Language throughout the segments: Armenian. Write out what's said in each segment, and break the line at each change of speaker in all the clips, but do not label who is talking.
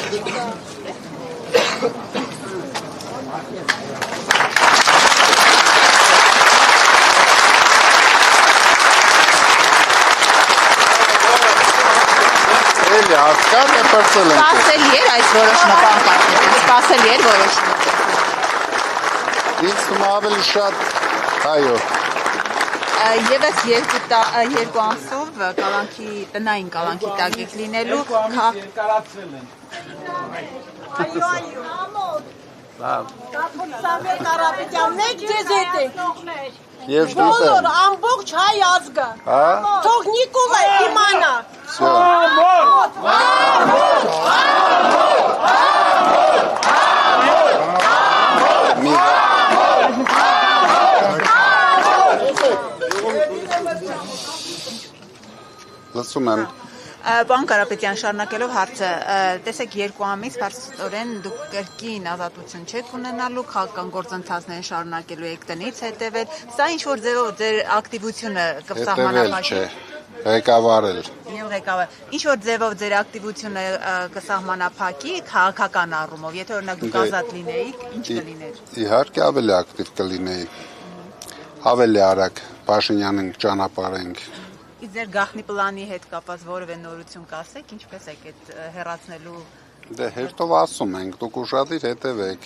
Էլի հասկան է պրծել ենք։
Սպասելի էր այս որոշումը պանկարտը, սպասելի էր որոշումը։
Ինձ թվում ավելի շատ, այո։
Եվս երկու ամսով տնային կալանքի տակ եք լինելու։
Երկարացրել են։
Այո, Սամվել Կարապետյան, մեկ ձեզ հետ եք։
Ես դուք
Բոլոր
եմ։
ամբողջ հայ ազգը։
Հա?
Թող Նիկոլայ իմանա։
Всё. Լսում եմ։
Պարոն Կարապետյան, շարունակելով հարցը, տեսեք երկու ամիս փաստորեն դուք կրկին ազատություն չեք ունենալու, քաղաքական գործընթացները շարունակելու եք տնից հետևել, սա ինչ-որ ձևով ձեր ակտիվությունը կսահմանափակի։
Ղեկավարել։
Եվ ղեկավար, ինչ-որ ձևով ձեր ակտիվությունը կսահմանափակի քաղաքական առումով, եթե օրինակ դուք ազատ լինեիք, ինչ կլիներ։
Իհարկե ավելի ակտիվ կլինեի։ Ավելի արագ Փաշինյանին ճանապարհենք։
Իսկ ձեր գաղտնի պլանի հետ կապված որևէ նորություն կասեք, ինչպես եք այդ հեռացնելու։
Դե հերթով ասում ենք, դուք ուշադիր հետևեք։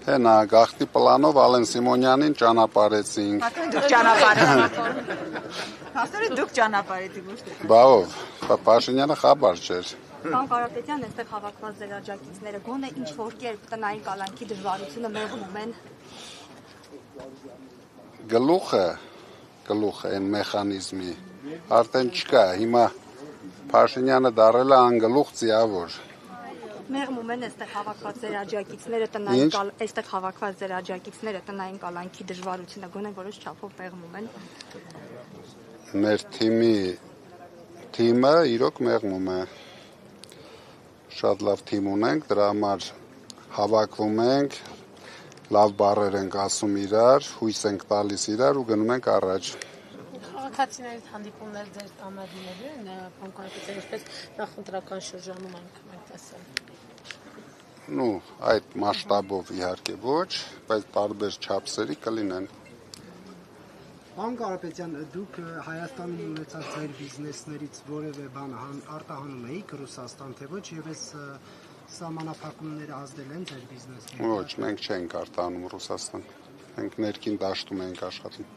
Թե նա գաղտնի պլանով Ալեն Սիմոնյանին ճանապարհեցինք։
Դուք ճանապարհեցիք։ Հաստորեն դուք ճանապարհեցիք ոչ թե։
Բա ով, Փաշինյանը խաբար չէր։
Պարոն Կարապետյան, այստեղ հավաքված ձեր աջակիցները գոնե ինչ-որ կերպ տնային կալանքի դժվարությունը մեղմում են։
Գլուխը այն մեխանիզմի արդեն չկա, հիմա Փաշինյանը դարել է անգլուխ ձիավոր։
Մեղմում են այստեղ հավաքված ձեր տնային կալանքի դժվարությունը գոնե որոշ չափով մեղմում են։
Մեր թիմը իրոք մեղմում է։ Շատ լավ թիմ ունենք, դրա համար հավաքվում ենք, լավ բառեր ենք ասում իրար, հույս ենք տալիս իրար ու գնում ենք առաջ։
Քաղաքացիներից հանդիպումներ ձեր կամերիների են, Պարոն ինչպես նախընտրական շրջանում ենք տեսել։
Ну, այդ մասշտաբով իհարկե ոչ, բայց տարբեր չափսերի կլինեն։
Պարոն Կարապետյան, դուք Հայաստանում ունեցած ձեր բիզնեսներից որևէ բան արտահանում էիք Ռուսաստան, թե ոչ, եւ այս սահմանափակումները ազդել են ձեր բիզնեսին։
Ոչ, մենք չենք արտահանում Ռուսաստան։ Մենք ներքին դաշտում ենք աշխատում։